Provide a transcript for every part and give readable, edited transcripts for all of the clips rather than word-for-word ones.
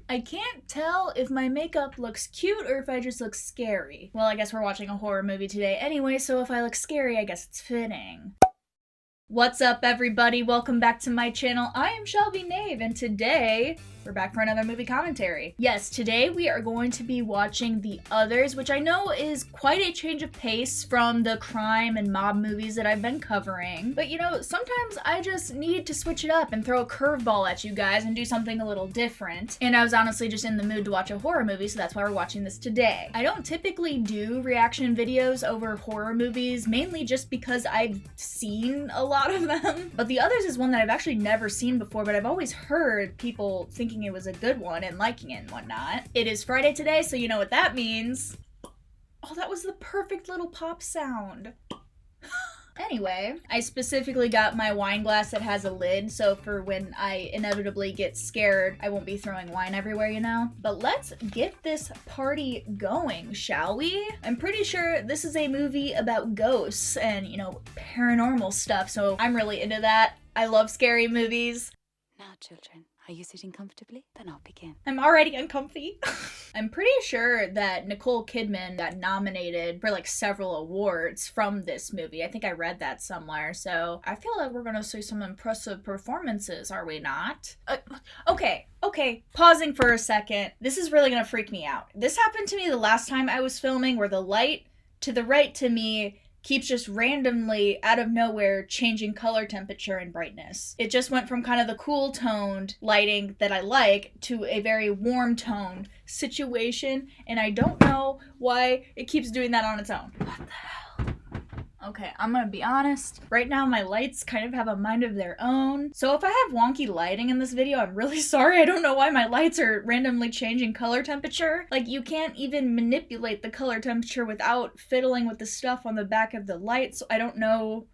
I can't tell if my makeup looks cute or if I just look scary. Well, I guess we're watching a horror movie today anyway, so if I look scary, I guess it's fitting. What's up, everybody? Welcome back to my channel. I am Shelby Nave, and today we're back for another movie commentary. Yes, today we are going to be watching The Others, which I know is quite a change of pace from the crime and mob movies that I've been covering. But you know, sometimes I just need to switch it up and throw a curveball at you guys and do something a little different. And I was honestly just in the mood to watch a horror movie, so that's why we're watching this today. I don't typically do reaction videos over horror movies, mainly just because I've seen a lot of them. But The Others is one that I've actually never seen before, but I've always heard people thinking it was a good one and liking it and whatnot. It is Friday today, so you know what that means. Oh, that was the perfect little pop sound. Anyway, I specifically got my wine glass that has a lid, so for when I inevitably get scared, I won't be throwing wine everywhere, you know? But let's get this party going, shall we? I'm pretty sure this is a movie about ghosts and, you know, paranormal stuff, so I'm really into that. I love scary movies. Now, children, are you sitting comfortably? Then I'll begin. I'm already uncomfy. I'm pretty sure that Nicole Kidman got nominated for like several awards from this movie. I think I read that somewhere, so I feel like we're gonna see some impressive performances, are we not? Okay, pausing for a second. This is really gonna freak me out. This happened to me the last time I was filming, where the light to the right to me keeps just randomly, out of nowhere, changing color temperature and brightness. It just went from kind of the cool toned lighting that I like to a very warm toned situation, and I don't know why it keeps doing that on its own. What the hell? Okay, I'm gonna be honest. Right now, my lights kind of have a mind of their own. So if I have wonky lighting in this video, I'm really sorry. I don't know why my lights are randomly changing color temperature. Like, you can't even manipulate the color temperature without fiddling with the stuff on the back of the light, so I don't know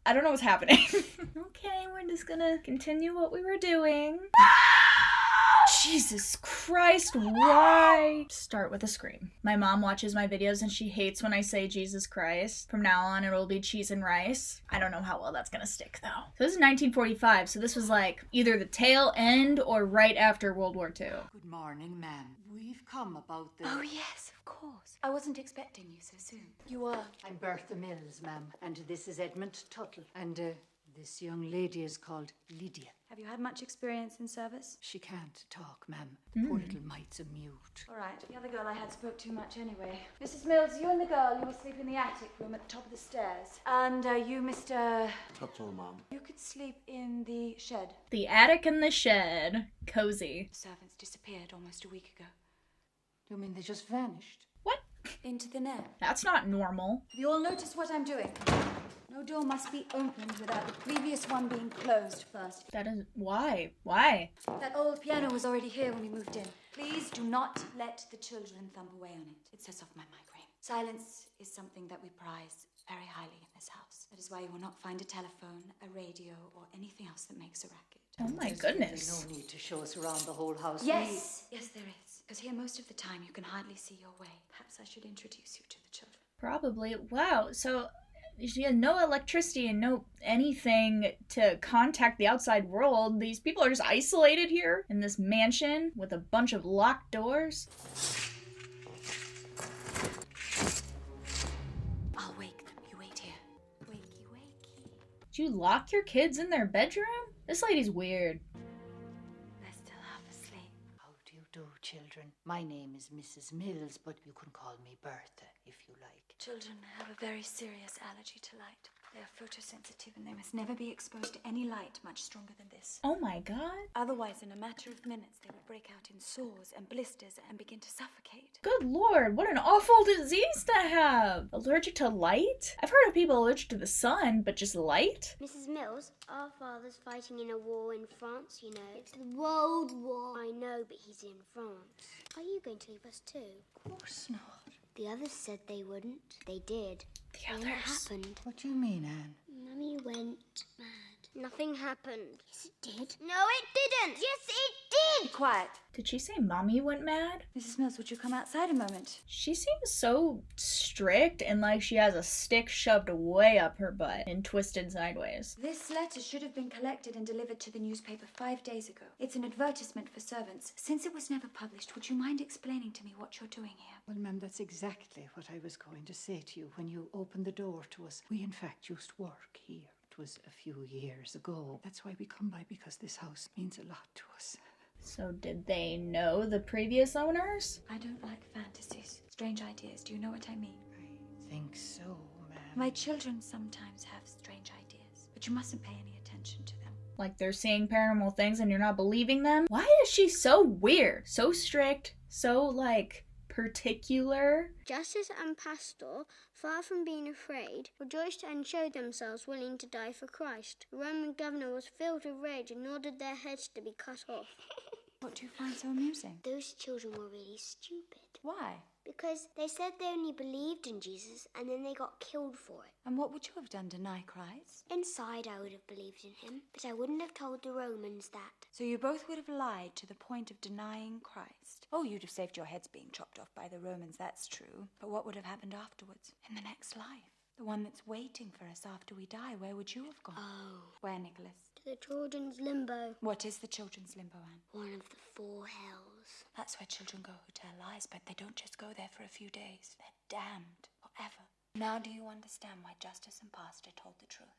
what's happening. Okay, we're just gonna continue what we were doing. Jesus Christ, why? Start with a scream. My mom watches my videos and she hates when I say Jesus Christ. From now on, it'll be cheese and rice. I don't know how well that's gonna stick, though. So this is 1945, so this was like either the tail end or right after World War II. Good morning, ma'am. We've come about the... Oh, yes, of course. I wasn't expecting you so soon. You are? I'm Bertha Mills, ma'am, and this is Edmund Tuttle. And this young lady is called Lydia. Have you had much experience in service? She can't talk, ma'am. The poor little mite's a mute. All right, the other girl I had spoke too much anyway. Mrs. Mills, you and the girl, you will sleep in the attic room at the top of the stairs. And you, Mr... Tuttle, Mom. You could sleep in the shed. The attic and the shed. Cozy. The servants disappeared almost a week ago. You mean they just vanished? What? Into thin air. That's not normal. Have you all noticed what I'm doing? No door must be opened without the previous one being closed first. That is... Why? Why? That old piano was already here when we moved in. Please do not let the children thump away on it. It sets off my migraine. Silence is something that we prize very highly in this house. That is why you will not find a telephone, a radio, or anything else that makes a racket. Oh my goodness. There's no need to show us around the whole house. Yes, yes there is. Because here most of the time you can hardly see your way. Perhaps I should introduce you to the children. Probably. Wow, so... she had no electricity and no anything to contact the outside world. These people are just isolated here in this mansion with a bunch of locked doors. I'll wake them. You wait here. Wakey, wakey. Did you lock your kids in their bedroom? This lady's weird. They're still half asleep. How do you do, children? My name is Mrs. Mills, but you can call me Bertha if you like. Children have a very serious allergy to light. They are photosensitive and they must never be exposed to any light much stronger than this. Oh my god. Otherwise, in a matter of minutes, they will break out in sores and blisters and begin to suffocate. Good lord, what an awful disease to have. Allergic to light? I've heard of people allergic to the sun, but just light? Mrs. Mills, our father's fighting in a war in France, you know. It's the World War. I know, but he's in France. Are you going to leave us too? Of course not. The others said they wouldn't. They did. The And others? what happened? What do you mean, Anne? Mummy went mad. Nothing happened. Yes, it did. No, it didn't. Yes, it Be quiet. Did she say Mommy went mad? Mrs. Mills, would you come outside a moment? She seems so strict and like she has a stick shoved way up her butt and twisted sideways. This letter should have been collected and delivered to the newspaper 5 days ago. It's an advertisement for servants. Since it was never published, would you mind explaining to me what you're doing here? Well, ma'am, that's exactly what I was going to say to you when you opened the door to us. We, in fact, used to work here. It was a few years ago. That's why we come by, because this house means a lot to us. So did they know the previous owners? I don't like fantasies. Strange ideas. Do you know what I mean? I think so, ma'am. My children sometimes have strange ideas, but you mustn't pay any attention to them. Like they're seeing paranormal things and you're not believing them? Why is she so weird? So strict? So, like, particular? Justice and Pastor, far from being afraid, rejoiced and showed themselves willing to die for Christ. The Roman governor was filled with rage and ordered their heads to be cut off. What do you find so amusing? Those children were really stupid. Why? Because they said they only believed in Jesus and then they got killed for it. And what would you have done, deny Christ? Inside I would have believed in him, but I wouldn't have told the Romans that. So you both would have lied to the point of denying Christ. Oh, you'd have saved your heads being chopped off by the Romans, that's true. But what would have happened afterwards? In the next life? The one that's waiting for us after we die, where would you have gone? Oh. Where, Nicholas? To the children's limbo. What is the children's limbo, Anne? One of the 4 hells. That's where children go who tell lies, but they don't just go there for a few days. They're damned forever. Now do you understand why Justice and Pastor told the truth?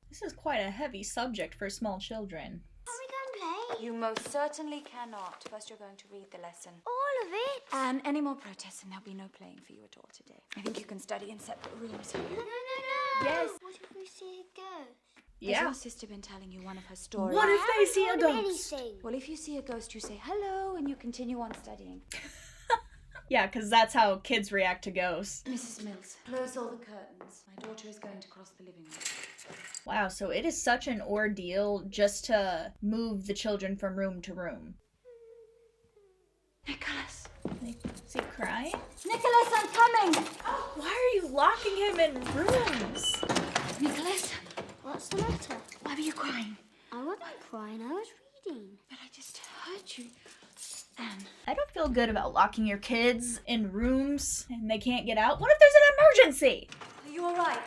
This is quite a heavy subject for small children. Can we go and play? You most certainly cannot. First you're going to read the lesson. All of it? And any more protests and there'll be no playing for you at all today. I think you can study in separate rooms. No. Yes. What if we see a ghost? Has Yeah. your sister been telling you one of her stories? What if they see a I haven't told him ghost? anything. Well, if you see a ghost, you say hello and you continue on studying. Yeah, because that's how kids react to ghosts. Mrs. Mills, close all the curtains. My daughter is going to cross the living room. Wow, so it is such an ordeal just to move the children from room to room. Nicholas! Is he crying? Nicholas, I'm coming! Why are you locking him in rooms? Nicholas, What's the matter? why were you crying? I wasn't crying, I was reading. But I just heard you. Anne. I don't feel good about locking your kids in rooms and they can't get out. What if there's an emergency? Are you alright?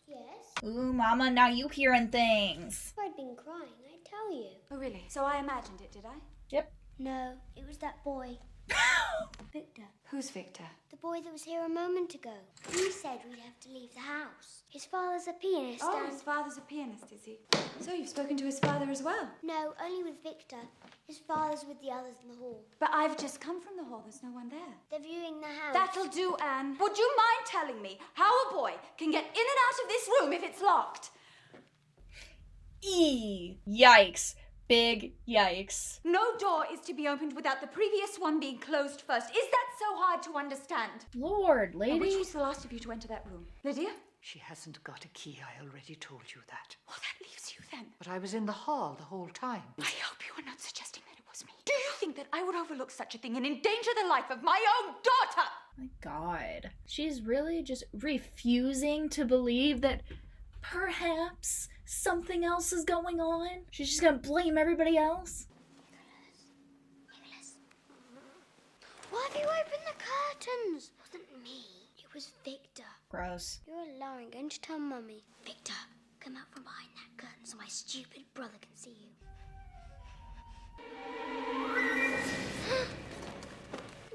Yes? Ooh, Mama, now you hearing things. If I'd been crying, I'd tell you. Oh, really? So I imagined it, did I? Yep. No, it was that boy. Victor. Who's Victor? The boy that was here a moment ago. He said we'd have to leave the house. His father's a pianist Oh, and... his father's a pianist, is he? So you've spoken to his father as well? No, only with Victor. His father's with the others in the hall. But I've just come from the hall. There's no one there. They're viewing the house. That'll do, Anne. Would you mind telling me how a boy can get in and out of this room if it's locked? Yikes. Big yikes. No door is to be opened without the previous one being closed first. Is that so hard to understand? Lord, Now, which lady. was the last of you to enter that room? Lydia? She hasn't got a key, I already told you that. Well, that leaves you then. But I was in the hall the whole time. I hope you are not suggesting that it was me. Do you think that I would overlook such a thing and endanger the life of my own daughter? My God. She's really just refusing to believe that perhaps something else is going on. She's just gonna blame everybody else. Nicholas. Why have you opened the curtains? It wasn't me. It was Victor. Gross. You're lying. Going to tell Mummy. Victor, come out from behind that curtain so my stupid brother can see you.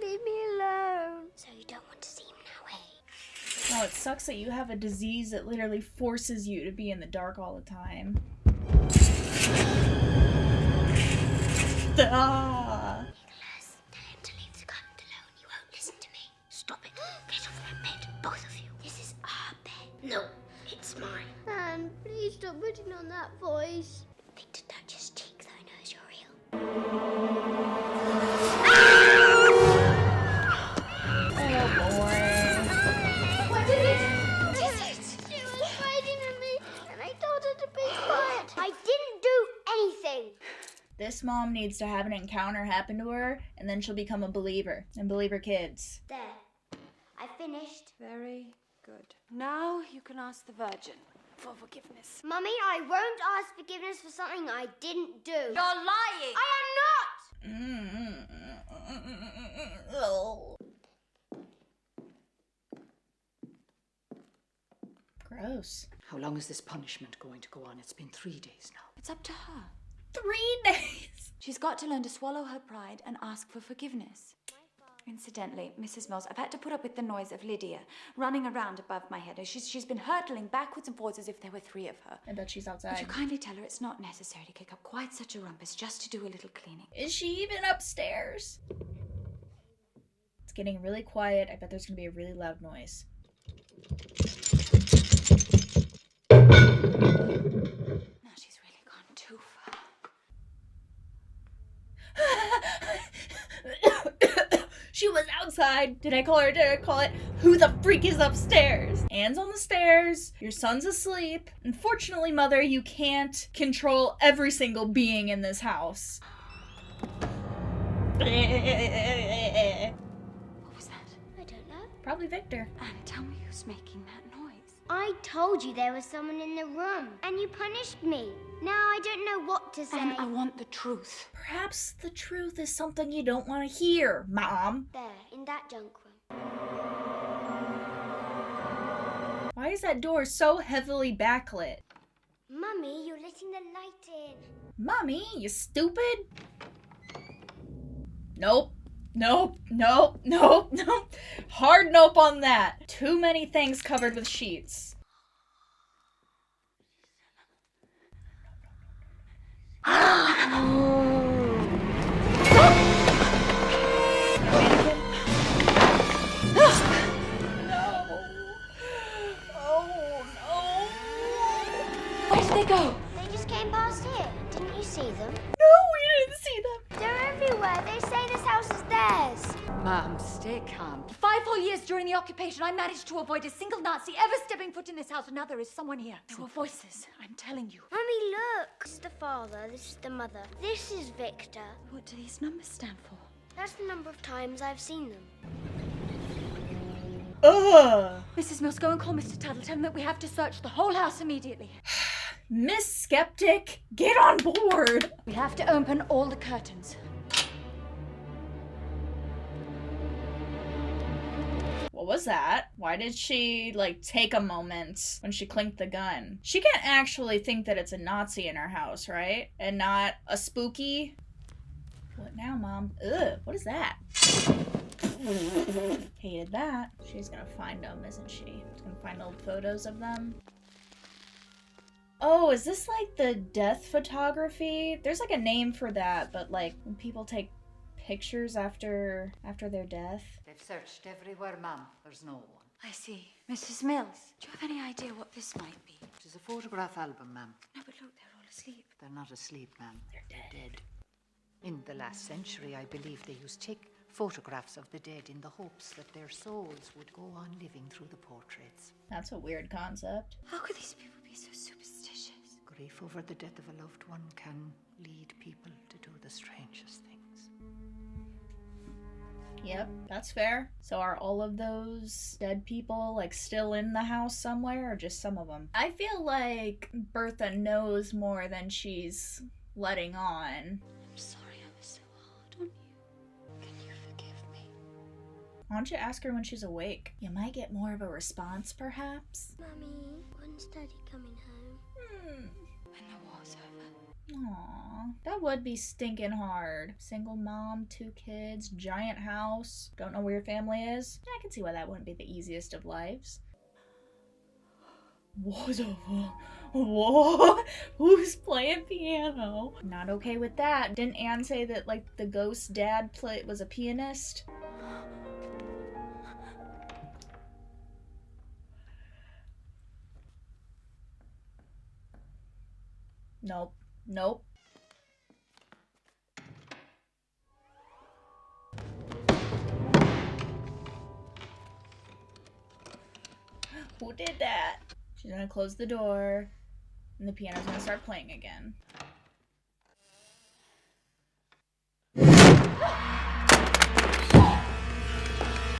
Leave me alone. So you don't want to see him now, eh? Oh, it sucks that you have a disease that literally forces you to be in the dark all the time. Ah. Nicholas, tell him to leave the curtain alone. You won't listen to me. Stop it. Get off that bed, both of you. This is our bed. No, it's mine. Anne, please stop putting on that voice. Victor, don't just cheek though, knows you're real. What is it? She was fighting at me, and I told her to be quiet. I didn't do anything. This mom needs to have an encounter happen to her, and then she'll become a believer and believe her kids. There. I finished. Very good. Now you can ask the Virgin. for forgiveness. Mummy, I won't ask forgiveness for something I didn't do. You're lying! I am not! Gross. How long is this punishment going to go on? It's been 3 days now. It's up to her. 3 days. She's got to learn to swallow her pride and ask for forgiveness. Incidentally, Mrs. Mills, I've had to put up with the noise of Lydia running around above my head. She's been hurtling backwards and forwards as if there were 3 of her. I bet she's outside. Would you kindly tell her it's not necessary to kick up quite such a rumpus just to do a little cleaning? Is she even upstairs? It's getting really quiet. I bet there's gonna be a really loud noise. Now she's really gone too far. She was outside. Did I call her? Did I call it? Who the freak is upstairs? Anne's on the stairs. Your son's asleep. Unfortunately, Mother, you can't control every single being in this house. What was that? I don't know. Probably Victor. Anne, tell me who's making that noise. I told you there was someone in the room, and you punished me. Now I don't know what to say. Anne, I want the truth. Perhaps the truth is something you don't want to hear, Mom. There, in that junk room. Why is that door so heavily backlit? Mummy, you're letting the light in. Mommy, you stupid? Nope. Nope. Nope. Nope. Nope. Hard nope on that. Too many things covered with sheets. Mannequin? No. Oh, no. Where did they go? They just came past here. Didn't you see them? No, we didn't see them. They're everywhere. They say this house is theirs. Ma'am, stay calm. 5 whole years during the occupation, I managed to avoid a single Nazi ever stepping foot in this house, and now there is someone here. There were voices, I'm telling you. Mummy, look. This is the father. This is the mother. This is Victor. What do these numbers stand for? That's the number of times I've seen them. Ugh. Mrs. Mills, go and call Mr. Tuttle. Tell him that we have to search the whole house immediately. Miss Skeptic, get on board. We have to open all the curtains. What was that? Why did she, take a moment when she clinked the gun? She can't actually think that it's a Nazi in her house, right? And not a spooky? What now, Mom? Ugh, what is that? Hated that. She's gonna find them, isn't she? She's gonna find old photos of them. Oh, is this like the death photography? There's like a name for that, but like when people take pictures after their death. They've searched everywhere, ma'am. There's no one. I see. Mrs. Mills, do you have any idea what this might be? It is a photograph album, ma'am. No, but look, they're all asleep. They're not asleep, ma'am. They're dead. In the last century, I believe they used to take photographs of the dead in the hopes that their souls would go on living through the portraits. That's a weird concept. How could these people be so superstitious? Grief over the death of a loved one can lead people to do the strangest things. Yep, that's fair. So are all of those dead people still in the house somewhere, or just some of them? I feel like Bertha knows more than she's letting on. I'm sorry I was so hard on you. Can you forgive me? Why don't you ask her when she's awake? You might get more of a response, perhaps. Mummy, when's Daddy coming home? When the war's over. Aww, that would be stinking hard. Single mom, 2 kids, giant house. Don't know where your family is. I can see why that wouldn't be the easiest of lives. What the fuck? What? Who's playing piano? Not okay with that. Didn't Anne say that the ghost dad was a pianist? Nope. Nope. Who did that? She's gonna close the door, and the piano's gonna start playing again.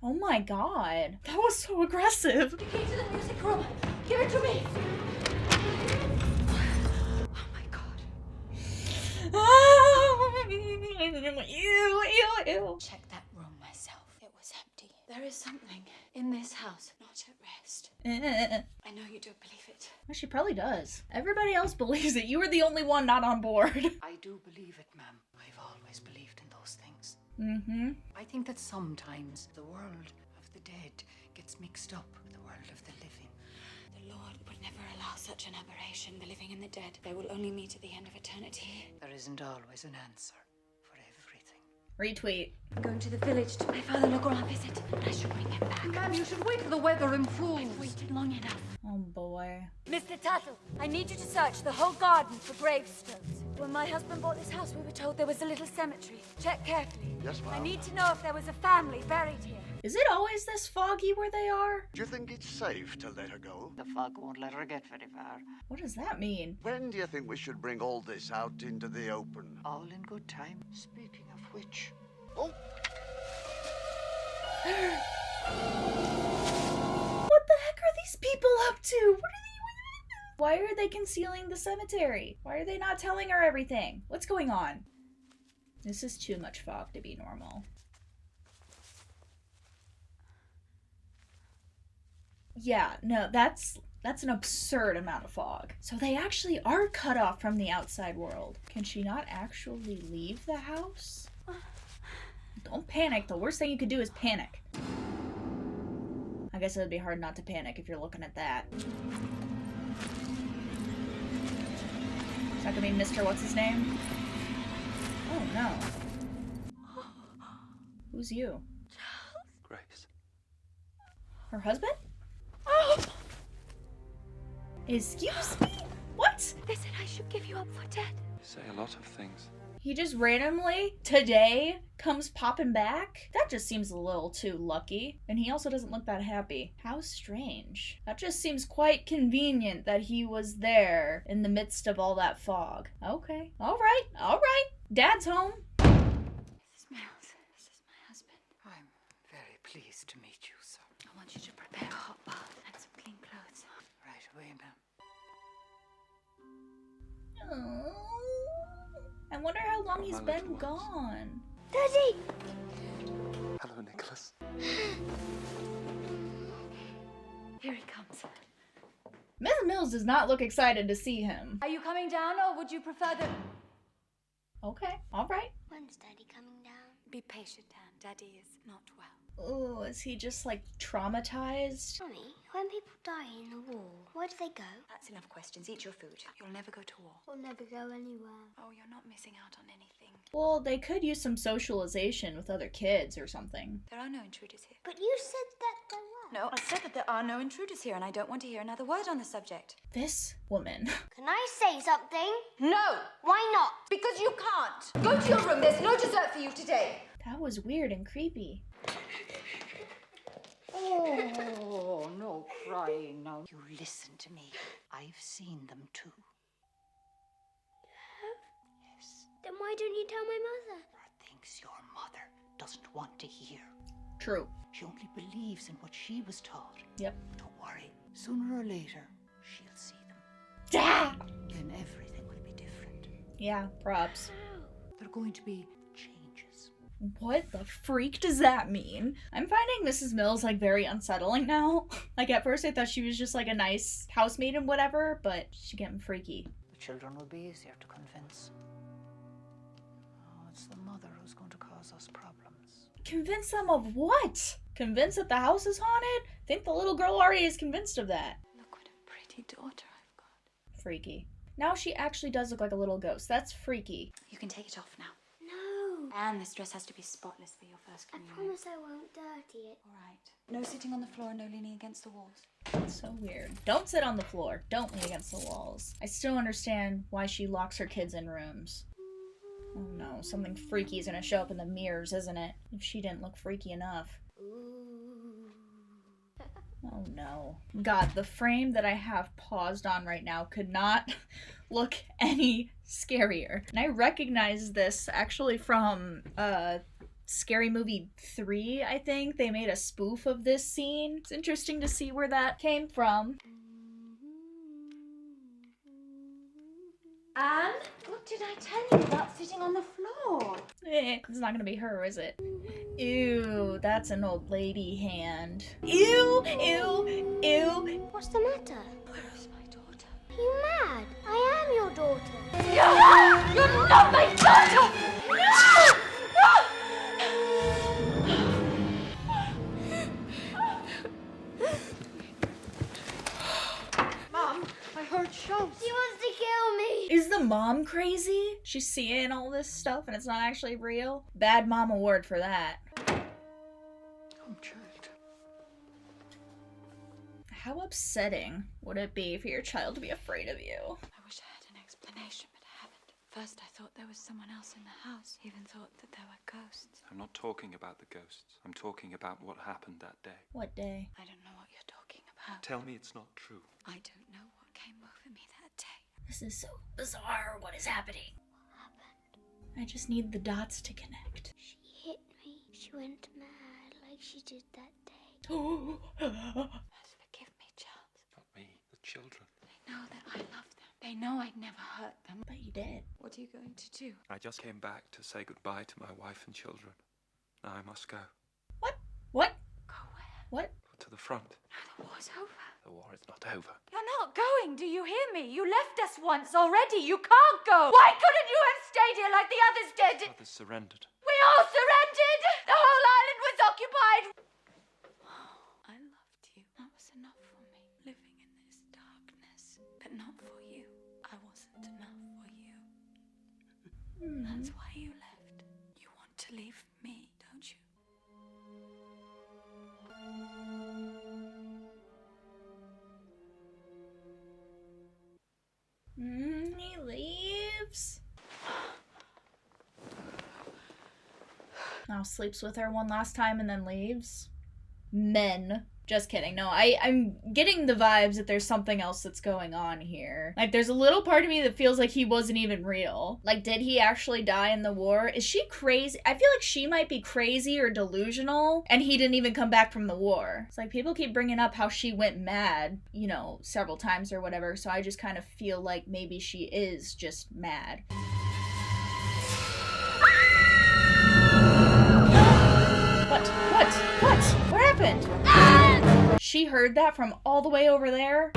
Oh my god. That was so aggressive. The key to the music room. Give it to me. Oh my God. Ew. Check that room myself. It was empty. There is something in this house not at rest. I know you don't believe it. Well, she probably does. Everybody else believes it. You were the only one not on board. I do believe it, ma'am. I've always believed in those things. Mm-hmm. I think that sometimes the world of the dead gets mixed up with the world of the living. The Lord would never allow such an aberration. The living and the dead, they will only meet at the end of eternity. There isn't always an answer for everything. Retweet. I'm going to the village to pay Father Legrand a visit, but I should bring him back. Ma'am, you should wait for the weather improves. I've waited long enough. Oh boy. Mr. Tuttle, I need you to search the whole garden for gravestones. When my husband bought this house, we were told there was a little cemetery. Check carefully. Yes, ma'am. I need to know if there was a family buried here. Is it always this foggy where they are? Do you think it's safe to let her go? The fog won't let her get very far. What does that mean? When do you think we should bring all this out into the open? All in good time. Speaking of which... Oh, What the heck are these people up to? Why are they concealing the cemetery? Why are they not telling her everything? What's going on? This is too much fog to be normal. Yeah, no, that's an absurd amount of fog. So they actually are cut off from the outside world. Can she not actually leave the house? Don't panic. The worst thing you could do is panic. I guess it would be hard not to panic if you're looking at that. Is that gonna be Mr. What's his name? Oh no. Who's you? Grace. Her husband? Excuse me? What? They said I should give you up for dead. You say a lot of things. He just randomly, today, comes popping back? That just seems a little too lucky. And he also doesn't look that happy. How strange. That just seems quite convenient that he was there in the midst of all that fog. Okay. Alright. Dad's home. Mrs. Mills, this is my husband. I'm very pleased to meet you, sir. I want you to prepare a hot bath and some clean clothes. Right away, ma'am. I wonder how long he's my been little ones. gone. Daddy! Hello, Nicholas. Here he comes. Mrs. Mills does not look excited to see him. Are you coming down, or would you prefer the... Okay, alright. When's Daddy coming down? Be patient, Anne. Daddy is not well. Oh, is he just like traumatized? Mummy, when people die in the war, where do they go? That's enough questions. Eat your food. You'll never go to war. We'll never go anywhere. Oh, you're not missing out on anything. Well, they could use some socialization with other kids or something. There are no intruders here. But you said that there were. No, I said that there are no intruders here, and I don't want to hear another word on the subject. This woman. Can I say something? No! Why not? Because you can't! Go to your room. There's no dessert for you today. That was weird and creepy. Oh, no crying now. You listen to me. I've seen them too. Yes. Then why don't you tell my mother? There are things your mother doesn't want to hear. True. She only believes in what she was taught. Yep. Don't worry. Sooner or later, she'll see them. Ah! Then everything will be different. Yeah, props. There are going to be changes. What the freak does that mean? I'm finding Mrs. Mills like very unsettling now. Like at first I thought she was just like a nice housemaid and whatever, but she's getting freaky. The children will be easier to convince. Oh, it's the mother who's going to cause us problems. Convince them of what? Convince that the house is haunted? I think the little girl already is convinced of that. Look what a pretty daughter I've got. Freaky. Now she actually does look like a little ghost. That's freaky. You can take it off now. No. And this dress has to be spotless for your first I communion. promise I won't dirty it. All right. No sitting on the floor, no leaning against the walls. That's so weird. Don't sit on the floor. Don't lean against the walls. I still understand why she locks her kids in rooms. Oh no, something freaky is gonna show up in the mirrors, isn't it? If she didn't look freaky enough. Ooh. Oh no. God, the frame that I have paused on right now could not look any scarier. And I recognize this actually from Scary Movie 3, I think. They made a spoof of this scene. It's interesting to see where that came from. Anne, what did I tell you about sitting on the floor? It's not gonna be her, is it? Ew, that's an old lady hand. Ew, ew, ew. What's the matter? Where is my daughter? Are you mad? I am your daughter. You're not my daughter! Mom, I heard shouts. She wants to kill me. Is the mom crazy? She's seeing all this stuff and it's not actually real? Bad mom award for that. Come, child. How upsetting would it be for your child to be afraid of you? I wish I had an explanation, but I haven't. First, I thought there was someone else in the house. Even thought that there were ghosts. I'm not talking about the ghosts. I'm talking about what happened that day. What day? I don't know what you're talking about. Tell me it's not true. I don't know what came over me that day. This is so bizarre. What is happening? I just need the dots to connect. She hit me. She went mad like she did that day. Forgive me, Charles. Not me, the children. They know that I love them. They know I'd never hurt them. But you did. What are you going to do? I just came back to say goodbye to my wife and children. Now I must go. What? What? Go where? What? To the front. Now the war's over. The war is not over. You're not going, do you hear me? You left us once already. You can't go. Why couldn't you have stayed here like the others did? Others surrendered. We all surrendered. The whole island was occupied. I loved you. That was enough for me. Living in this darkness. But not for you. I wasn't enough for you. That's why you left. You want to leave me, don't you? He leaves. Now sleeps with her one last time and then leaves. Men. Just kidding. No, I'm getting the vibes that there's something else that's going on here. Like, there's a little part of me that feels like he wasn't even real. Like, did he actually die in the war? Is she crazy? I feel like she might be crazy or delusional, and he didn't even come back from the war. It's like, people keep bringing up how she went mad, you know, several times or whatever, so I just kind of feel like maybe she is just mad. What happened? She heard that from all the way over there?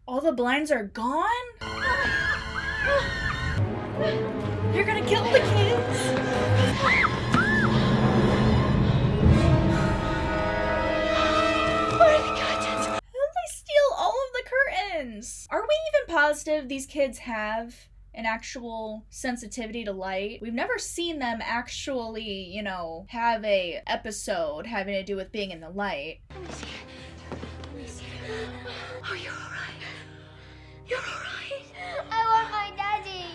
All the blinds are gone? You're gonna kill the kids? Where are the curtains? How did they steal all of the curtains? Are we even positive these kids have an actual sensitivity to light? We've never seen them actually, you know, have a episode having to do with being in the light. Let me see. Let me see. Oh, you're alright. You're alright. I want my daddy.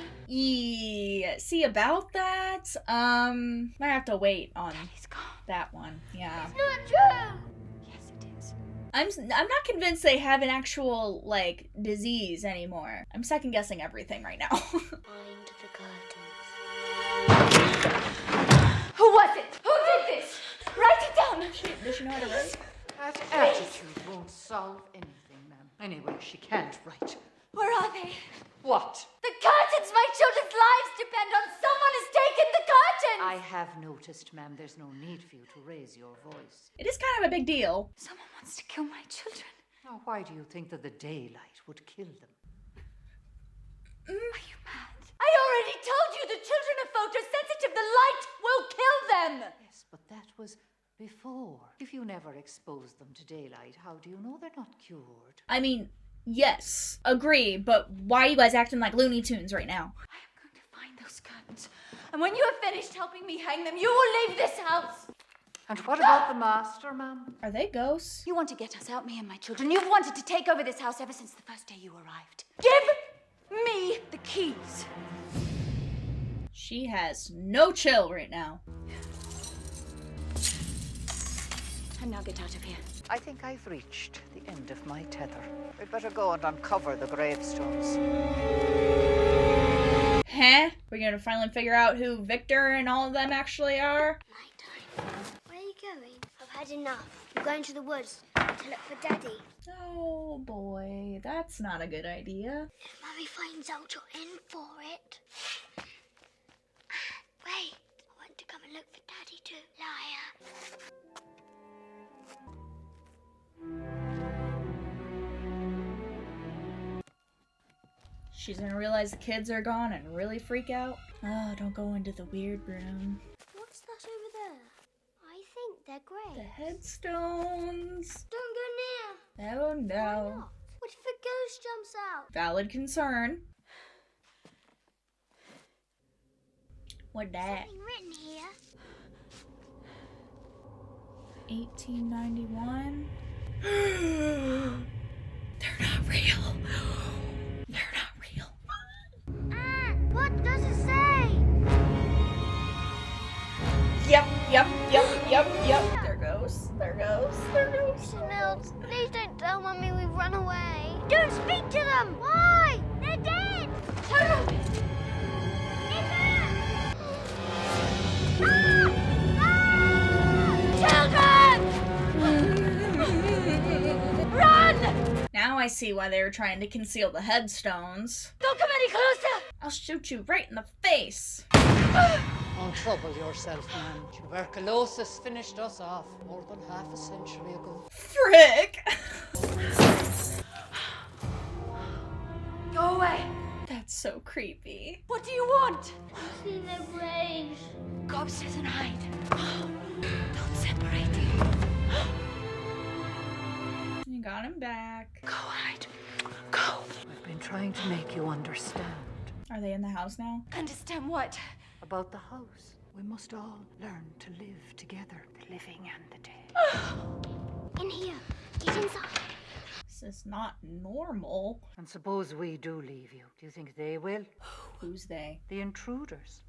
See, about that, might have to wait on Daddy's gone. that one. Yeah. It's not true. Yes, it is. I'm not convinced they have an actual, like, disease anymore. I'm second guessing everything right now. Behind the curtains. Who was it? Who did this? Write it down. Does she know how to write? That attitude won't solve anything, ma'am. Anyway, she can't write. Where are they? What? The curtains! My children's lives depend on someone has taken the curtains! I have noticed, ma'am, there's no need for you to raise your voice. It is kind of a big deal. Someone wants to kill my children. Now, why do you think that the daylight would kill them? Are you mad? I already told you the children are photosensitive. The light will kill them! Yes, but that was before. If you never expose them to daylight, how do you know they're not cured? I mean, yes, agree, but why are you guys acting like Looney Tunes right now? I am going to find those curtains. And when you have finished helping me hang them, you will leave this house. And what about the master, ma'am? Are they ghosts? You want to get us out, me and my children. You've wanted to take over this house ever since the first day you arrived. Give me the keys. She has no chill right now. And now get out of here. I think I've reached the end of my tether. We'd better go and uncover the gravestones. Huh? We're gonna finally figure out who Victor and all of them actually are? Nighttime. Where are you going? I've had enough. I'm going to the woods. to look for Daddy. Oh boy, that's not a good idea. If Mummy finds out you're in for it. Wait, I want to come and look for Daddy too, liar. She's gonna realize the kids are gone and really freak out. Oh, don't go into the weird room. What's that over there? I think they're grey. The headstones. Don't go near. Oh no. Why not? What if a ghost jumps out? Valid concern. What that? Something written here. 1891. They're not real. They're not real. What does it say? Yep. There goes. Mills, please don't tell Mummy we've run away. Don't speak to them! Why? They're dead! Children! Run! Now I see why they were trying to conceal the headstones. Don't come any closer! I'll shoot you right in the face. Don't trouble yourself, man. Tuberculosis finished us off more than half a century ago. Frick! Go away! That's so creepy. What do you want? See their graves. Go upstairs and hide. Don't separate. You got him back. Go hide. Go. I've been trying to make you understand. Are they in the house now? Understand what? About the house. We must all learn to live together, the living and the dead. In here. He's inside. This is not normal. And suppose we do leave you. Do you think they will? Who's they? The intruders.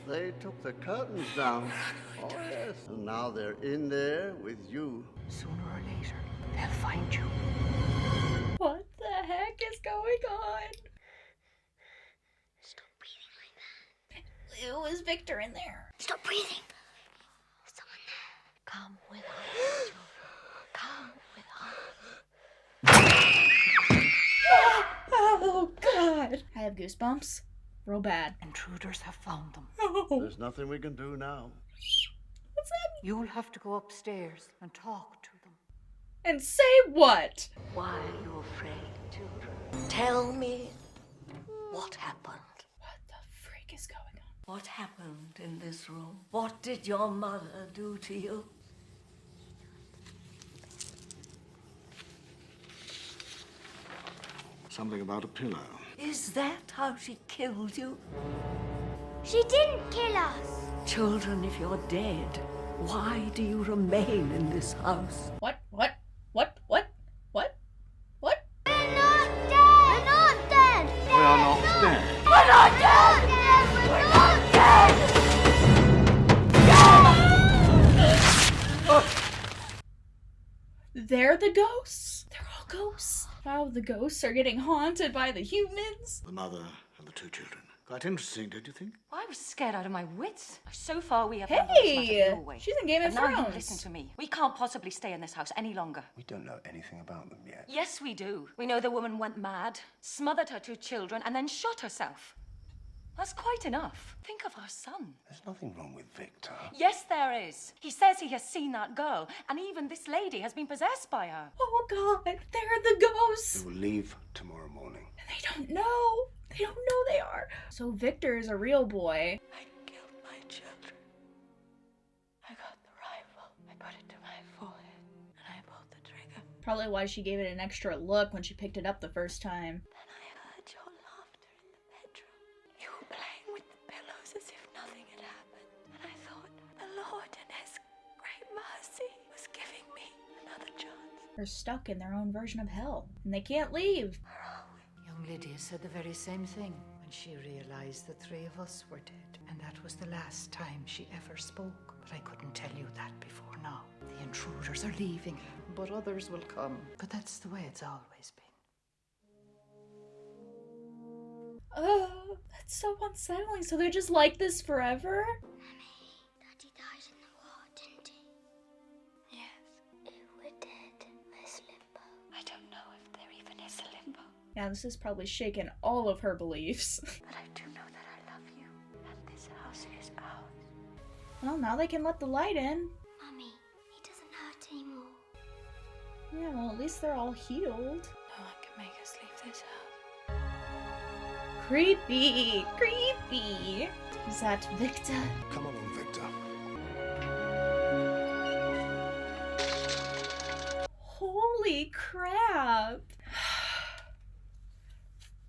They took the curtains down. Oh, yes. And now they're in there with you. Sooner or later, they'll find you. What the heck is going on? Stop breathing like that. Ew, is Victor in there? Stop breathing. There's someone there. Come with us, children. Come with us. Oh, God. I have goosebumps. Real bad. Intruders have found them. Oh. There's nothing we can do now. What's that mean? You'll have to go upstairs and talk to them. And say what? Why are you afraid, children? Tell me what happened. What the freak is going on? What happened in this room? What did your mother do to you? Something about a pillow. Is that how she killed you? She didn't kill us. Children, if you're dead, why do you remain in this house? What? We're not dead. We're not dead. We are not dead. We're not dead. We're not dead. They're the ghosts? They're all ghosts? Wow, the ghosts are getting haunted by the humans? The mother and the two children. Quite interesting, don't you think? I was scared out of my wits. So far, we have handled this matter Hey! your way. She's in Game of But now Thrones. you listen to me. We can't possibly stay in this house any longer. We don't know anything about them yet. Yes, we do. We know the woman went mad, smothered her two children, and then shot herself. That's quite enough. Think of our son. There's nothing wrong with Victor. Yes, there is. He says he has seen that girl, and even this lady has been possessed by her. Oh, God. They're the ghosts. We will leave tomorrow morning. They don't know. They don't know they are. So Victor is a real boy. I killed my children. I got the rifle. I put it to my forehead, and I pulled the trigger. Probably why she gave it an extra look when she picked it up the first time. Then I heard your laughter in the bedroom. You were playing with the pillows as if nothing had happened. And I thought the Lord in His great mercy was giving me another chance. They're stuck in their own version of hell, and they can't leave. Young Lydia said the very same thing when she realized the three of us were dead. And that was the last time she ever spoke. But I couldn't tell you that before now. The intruders are leaving, but others will come. But that's the way it's always been. Oh, that's so unsettling. So they're just like this forever? Daddy died in the war, didn't he? Yeah, this is probably shaken all of her beliefs. But I do know that I love you, and this house is ours. Well, now they can let the light in. Mummy, he doesn't hurt anymore. Yeah, well, at least they're all healed. No one can make us leave this house. Creepy! Creepy! Is that Victor? Come along, Victor. Holy crap!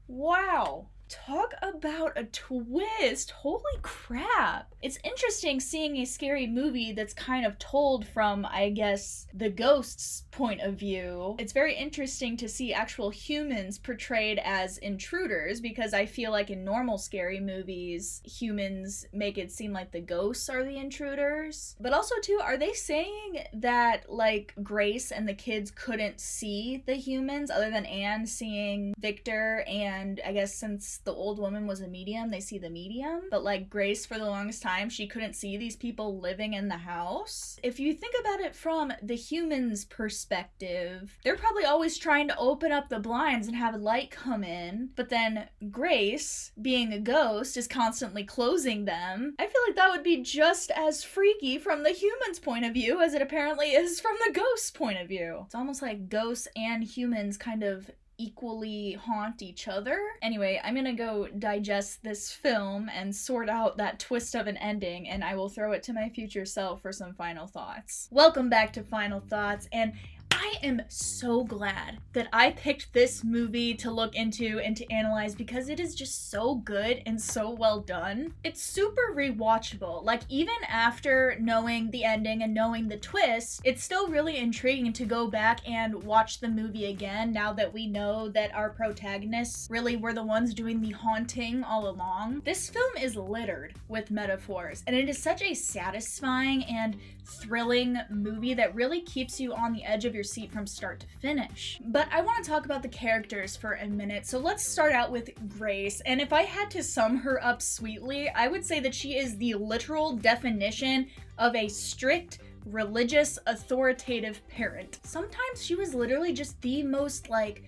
Wow. Talk about a twist! Holy crap! It's interesting seeing a scary movie that's kind of told from, I guess, the ghost's point of view. It's very interesting to see actual humans portrayed as intruders, because I feel like in normal scary movies, humans make it seem like the ghosts are the intruders. But also, too, are they saying that, like, Grace and the kids couldn't see the humans, other than Anne seeing Victor, and I guess since the old woman was a medium, they see the medium? But, like, Grace, for the longest time, she couldn't see these people living in the house? If you think about it from the human's perspective, they're probably always trying to open up the blinds and have light come in, but then Grace, being a ghost, is constantly closing them. I feel like that would be just as freaky from the human's point of view as it apparently is from the ghost's point of view. It's almost like ghosts and humans kind of equally haunt each other. Anyway, I'm gonna go digest this film and sort out that twist of an ending, and I will throw it to my future self for some final thoughts. Welcome back to Final Thoughts, and I am so glad that I picked this movie to look into and to analyze, because it is just so good and so well done. It's super rewatchable. Like, even after knowing the ending and knowing the twist, it's still really intriguing to go back and watch the movie again now that we know that our protagonists really were the ones doing the haunting all along. This film is littered with metaphors, and it is such a satisfying and thrilling movie that really keeps you on the edge of your seat from start to finish. But I want to talk about the characters for a minute, so let's start out with Grace. And if I had to sum her up sweetly, I would say that she is the literal definition of a strict, religious, authoritative parent. Sometimes she was literally just the most, like,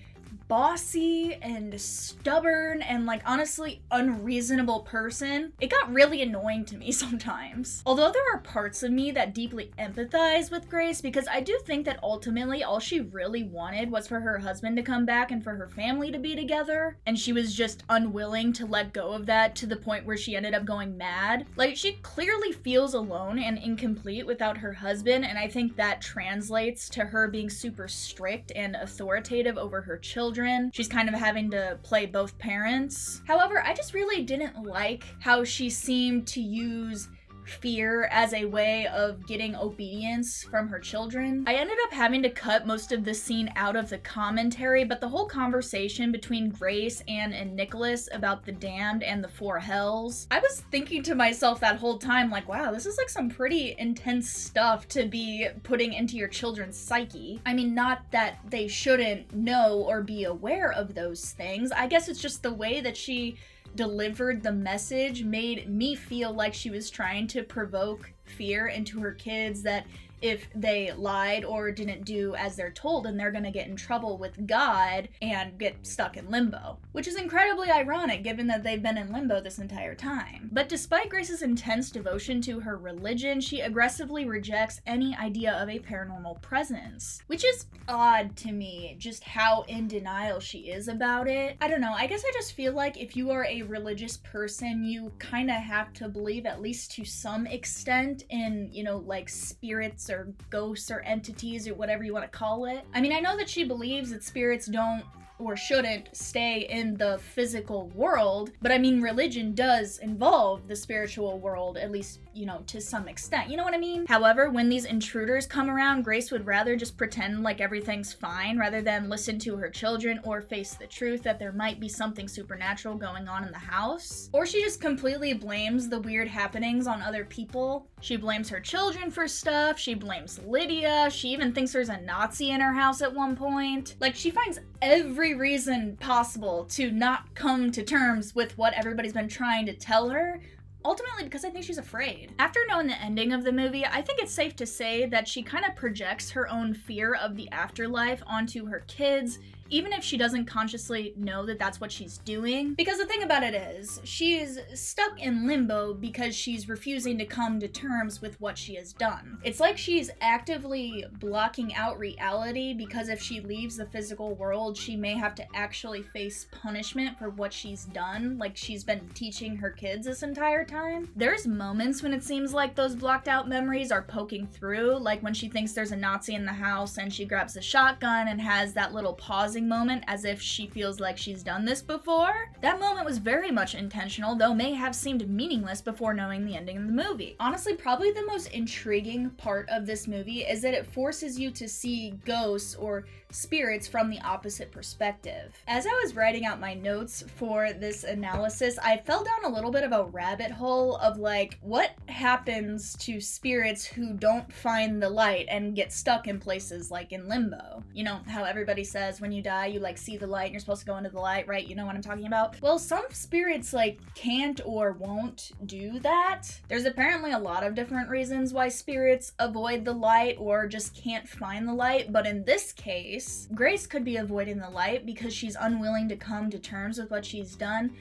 bossy and stubborn and, like, honestly unreasonable person. It got really annoying to me sometimes. Although there are parts of me that deeply empathize with Grace, because I do think that ultimately all she really wanted was for her husband to come back and for her family to be together, and she was just unwilling to let go of that to the point where she ended up going mad. Like, she clearly feels alone and incomplete without her husband, and I think that translates to her being super strict and authoritative over her children. She's kind of having to play both parents. However, I just really didn't like how she seemed to use fear as a way of getting obedience from her children. I ended up having to cut most of the scene out of the commentary, but the whole conversation between Grace, Anne, and Nicholas about the damned and the four hells, I was thinking to myself that whole time, like, wow, this is like some pretty intense stuff to be putting into your children's psyche. I mean, not that they shouldn't know or be aware of those things. I guess it's just the way that she delivered the message made me feel like she was trying to provoke fear into her kids, that if they lied or didn't do as they're told, then they're gonna get in trouble with God and get stuck in limbo. Which is incredibly ironic given that they've been in limbo this entire time. But despite Grace's intense devotion to her religion, she aggressively rejects any idea of a paranormal presence. Which is odd to me, just how in denial she is about it. I don't know, I guess I just feel like if you are a religious person, you kinda have to believe, at least to some extent, in, you know, like spirits or ghosts or entities or whatever you want to call it. I mean, I know that she believes that spirits don't or shouldn't stay in the physical world, but I mean, religion does involve the spiritual world, at least, you know, to some extent. You know what I mean? However, when these intruders come around, Grace would rather just pretend like everything's fine rather than listen to her children or face the truth that there might be something supernatural going on in the house. Or she just completely blames the weird happenings on other people. She blames her children for stuff, she blames Lydia, she even thinks there's a Nazi in her house at one point. Like, she finds every reason possible to not come to terms with what everybody's been trying to tell her, ultimately because I think she's afraid. After knowing the ending of the movie, I think it's safe to say that she kind of projects her own fear of the afterlife onto her kids even if she doesn't consciously know that that's what she's doing. Because the thing about it is, she's stuck in limbo because she's refusing to come to terms with what she has done. It's like she's actively blocking out reality because if she leaves the physical world, she may have to actually face punishment for what she's done, like she's been teaching her kids this entire time. There's moments when it seems like those blocked out memories are poking through, like when she thinks there's a Nazi in the house and she grabs a shotgun and has that little pausing moment as if she feels like she's done this before. That moment was very much intentional, though may have seemed meaningless before knowing the ending of the movie. Honestly, probably the most intriguing part of this movie is that it forces you to see ghosts or spirits from the opposite perspective. As I was writing out my notes for this analysis, I fell down a little bit of a rabbit hole of like, what happens to spirits who don't find the light and get stuck in places like in limbo? You know how everybody says when you die, you like see the light and you're supposed to go into the light, right? You know what I'm talking about? Well, some spirits like can't or won't do that. There's apparently a lot of different reasons why spirits avoid the light or just can't find the light, but in this case, Grace could be avoiding the light because she's unwilling to come to terms with what she's done,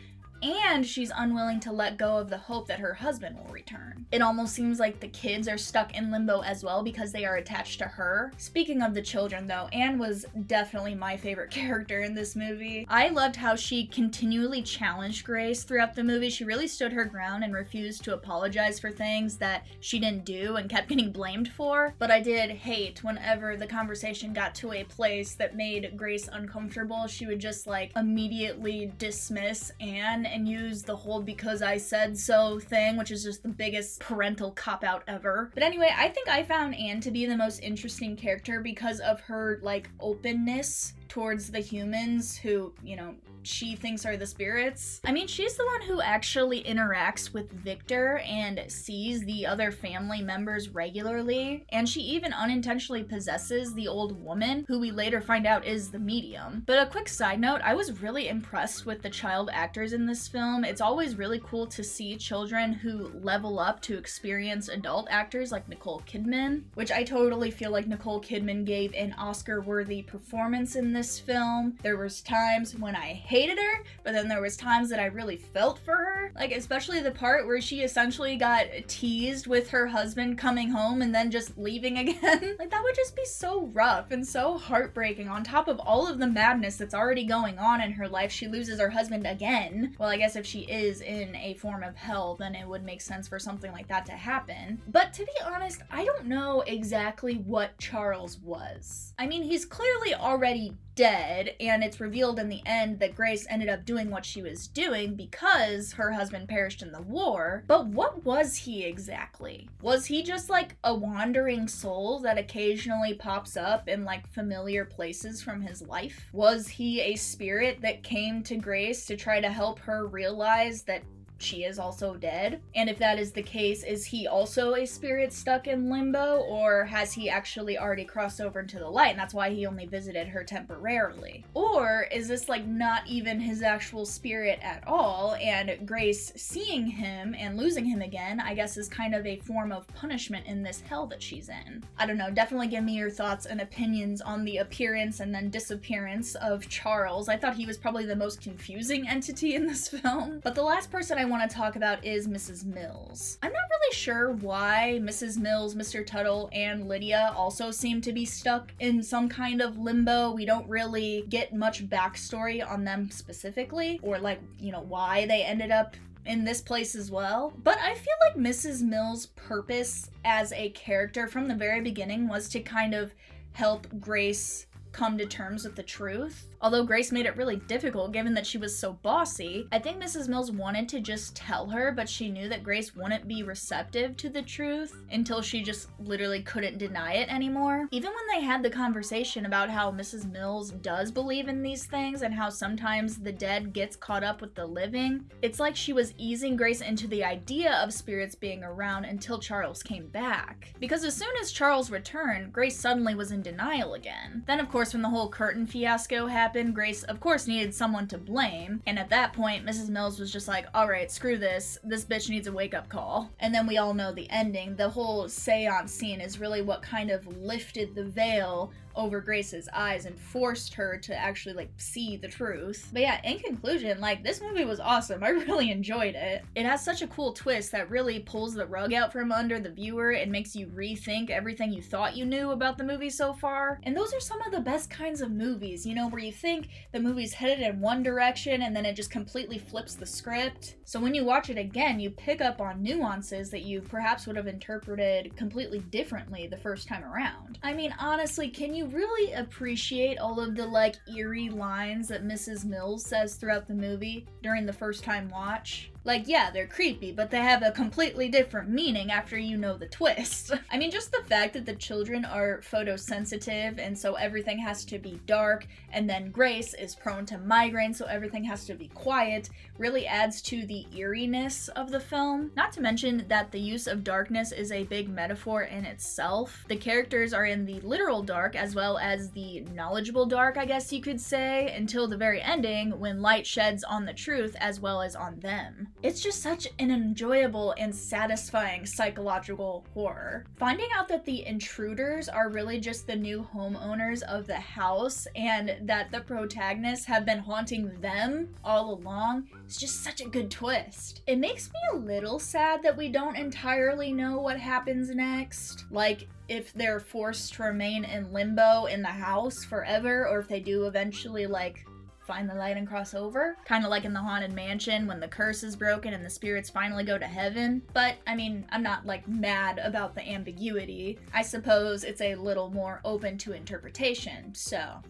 and she's unwilling to let go of the hope that her husband will return. It almost seems like the kids are stuck in limbo as well because they are attached to her. Speaking of the children though, Anne was definitely my favorite character in this movie. I loved how she continually challenged Grace throughout the movie. She really stood her ground and refused to apologize for things that she didn't do and kept getting blamed for. But I did hate whenever the conversation got to a place that made Grace uncomfortable, she would just like immediately dismiss Anne and use the whole because I said so thing, which is just the biggest parental cop-out ever. But anyway, I think I found Anne to be the most interesting character because of her like openness towards the humans who, you know, she thinks are the spirits. I mean, she's the one who actually interacts with Victor and sees the other family members regularly, and she even unintentionally possesses the old woman, who we later find out is the medium. But a quick side note, I was really impressed with the child actors in this film. It's always really cool to see children who level up to experience adult actors like Nicole Kidman, which I totally feel like Nicole Kidman gave an Oscar-worthy performance in this film. There was times when I hated her, but then there was times that I really felt for her. Like, especially the part where she essentially got teased with her husband coming home and then just leaving again. Like, that would just be so rough and so heartbreaking. On top of all of the madness that's already going on in her life, she loses her husband again. Well, I guess if she is in a form of hell, then it would make sense for something like that to happen. But to be honest, I don't know exactly what Charles was. I mean, he's clearly already dead, and it's revealed in the end that Grace ended up doing what she was doing because her husband perished in the war. But what was he exactly? Was he just like a wandering soul that occasionally pops up in like familiar places from his life? Was he a spirit that came to Grace to try to help her realize that she is also dead? And if that is the case, is he also a spirit stuck in limbo, or has he actually already crossed over into the light and that's why he only visited her temporarily? Or is this like not even his actual spirit at all, and Grace seeing him and losing him again, I guess, is kind of a form of punishment in this hell that she's in? I don't know, definitely give me your thoughts and opinions on the appearance and then disappearance of Charles. I thought he was probably the most confusing entity in this film. But the last person I want to talk about is Mrs. Mills. I'm not really sure why Mrs. Mills, Mr. Tuttle, and Lydia also seem to be stuck in some kind of limbo. We don't really get much backstory on them specifically, or like, you know, why they ended up in this place as well. But I feel like Mrs. Mills' purpose as a character from the very beginning was to kind of help Grace come to terms with the truth. Although Grace made it really difficult given that she was so bossy, I think Mrs. Mills wanted to just tell her, but she knew that Grace wouldn't be receptive to the truth until she just literally couldn't deny it anymore. Even when they had the conversation about how Mrs. Mills does believe in these things and how sometimes the dead gets caught up with the living, it's like she was easing Grace into the idea of spirits being around until Charles came back. Because as soon as Charles returned, Grace suddenly was in denial again. Then of course when the whole curtain fiasco happened, Grace of course needed someone to blame, and at that point Mrs. Mills was just like, alright, screw this bitch needs a wake-up call. And then we all know the ending. The whole seance scene is really what kind of lifted the veil over Grace's eyes and forced her to actually like see the truth. But yeah, in conclusion, like this movie was awesome. I really enjoyed it. It has such a cool twist that really pulls the rug out from under the viewer and makes you rethink everything you thought you knew about the movie so far. And those are some of the best kinds of movies, you know, where you think the movie's headed in one direction and then it just completely flips the script. So when you watch it again, you pick up on nuances that you perhaps would have interpreted completely differently the first time around. I mean, honestly, can you really appreciate all of the like eerie lines that Mrs. Mills says throughout the movie during the first time watch? Like, yeah, they're creepy, but they have a completely different meaning after you know the twist. I mean, just the fact that the children are photosensitive and so everything has to be dark, and then Grace is prone to migraine so everything has to be quiet, really adds to the eeriness of the film. Not to mention that the use of darkness is a big metaphor in itself. The characters are in the literal dark as well as the knowledgeable dark, I guess you could say, until the very ending when light sheds on the truth as well as on them. It's just such an enjoyable and satisfying psychological horror. Finding out that the intruders are really just the new homeowners of the house and that the protagonists have been haunting them all along is just such a good twist. It makes me a little sad that we don't entirely know what happens next. Like, if they're forced to remain in limbo in the house forever, or if they do eventually, like, find the light and cross over. Kind of like in the Haunted Mansion when the curse is broken and the spirits finally go to heaven. But, I mean, I'm not like mad about the ambiguity. I suppose it's a little more open to interpretation, so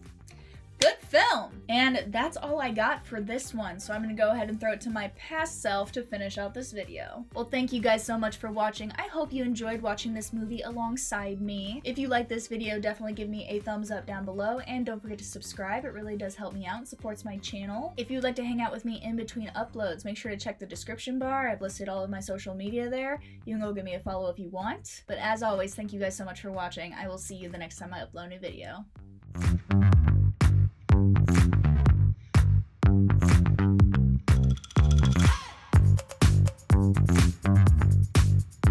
good film! And that's all I got for this one, so I'm gonna go ahead and throw it to my past self to finish out this video. Well, thank you guys so much for watching. I hope you enjoyed watching this movie alongside me. If you like this video, definitely give me a thumbs up down below, and don't forget to subscribe. It really does help me out and supports my channel. If you'd like to hang out with me in between uploads, make sure to check the description bar. I've listed all of my social media there. You can go give me a follow if you want. But as always, thank you guys so much for watching. I will see you the next time I upload a video.